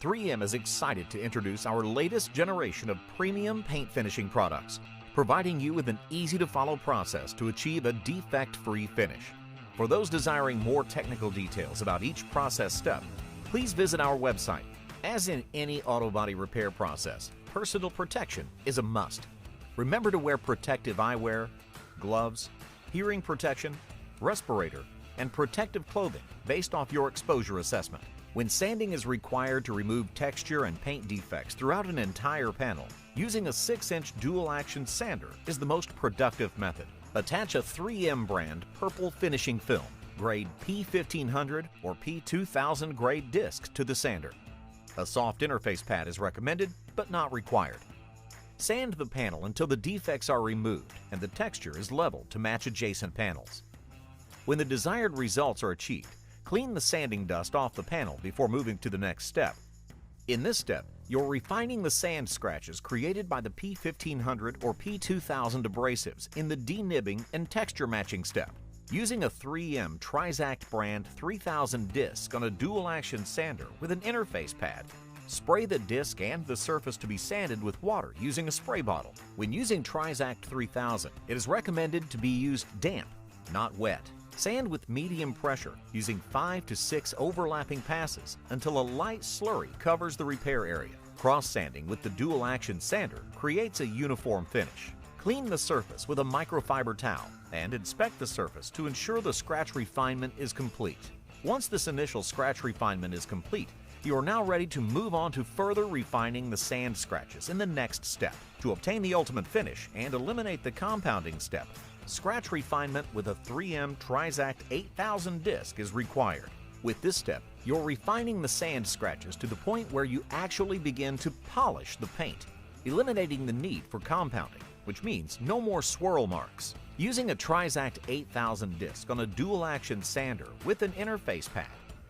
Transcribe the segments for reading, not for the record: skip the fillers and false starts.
3M is excited to introduce our latest generation of premium paint finishing products, providing you with an easy-to-follow process to achieve a defect-free finish. For those desiring more technical details about each process step, please visit our website. As in any auto body repair process, personal protection is a must. Remember to wear protective eyewear, gloves, hearing protection, respirator, and protective clothing based off your exposure assessment. When sanding is required to remove texture and paint defects throughout an entire panel, using a 6-inch dual-action sander is the most productive method. Attach a 3M brand purple finishing film, grade P1500 or P2000 grade disc to the sander. A soft interface pad is recommended, but not required. Sand the panel until the defects are removed and the texture is leveled to match adjacent panels. When the desired results are achieved, clean the sanding dust off the panel before moving to the next step. In this step, you're refining the sand scratches created by the P1500 or P2000 abrasives in the denibbing and texture matching step. Using a 3M Trizact brand 3000 disc on a dual-action sander with an interface pad, spray the disc and the surface to be sanded with water using a spray bottle. When using Trizact 3000, it is recommended to be used damp, not wet. Sand with medium pressure using 5 to 6 overlapping passes until a light slurry covers the repair area. Cross-sanding with the dual-action sander creates a uniform finish. Clean the surface with a microfiber towel and inspect the surface to ensure the scratch refinement is complete. Once this initial scratch refinement is complete, you are now ready to move on to further refining the sand scratches in the next step. To obtain the ultimate finish and eliminate the compounding step, scratch refinement with a 3M Trizact 8000 disc is required. With this step, you're refining the sand scratches to the point where you actually begin to polish the paint, eliminating the need for compounding, which means no more swirl marks. Using a Trizact 8000 disc on a dual-action sander with an interface pad,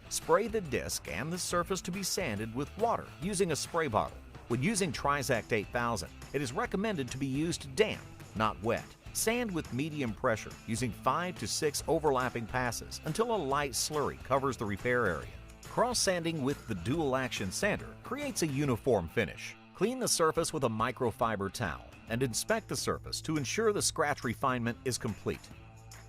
spray the disc and the surface to be sanded with water using a spray bottle. When using Trizact 8000, it is recommended to be used damp, not wet. Sand with medium pressure using 5 to 6 overlapping passes until a light slurry covers the repair area. Cross-sanding with the dual-action sander creates a uniform finish. Clean the surface with a microfiber towel and inspect the surface to ensure the scratch refinement is complete.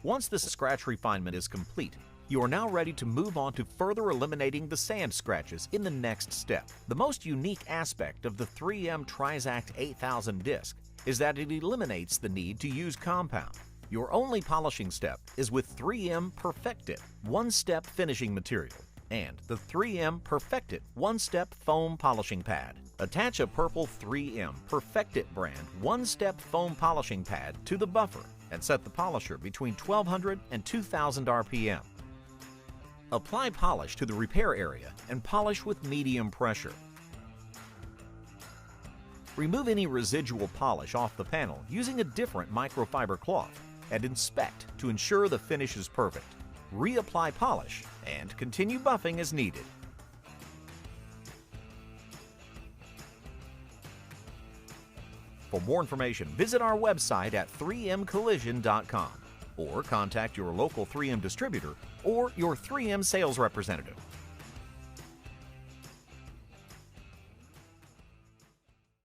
Once the scratch refinement is complete, you are now ready to move on to further eliminating the sand scratches in the next step. The most unique aspect of the 3M Trizact 8000 disc is that it eliminates the need to use compound. Your only polishing step is with 3M Perfect-It one-step finishing material and the 3M Perfect-It one-step foam polishing pad. Attach a purple 3M Perfect-It brand one-step foam polishing pad to the buffer and set the polisher between 1200 and 2000 RPM. Apply polish to the repair area and polish with medium pressure. Remove any residual polish off the panel using a different microfiber cloth and inspect to ensure the finish is perfect. Reapply polish and continue buffing as needed. For more information, visit our website at 3mcollision.com or contact your local 3M distributor or your 3M sales representative.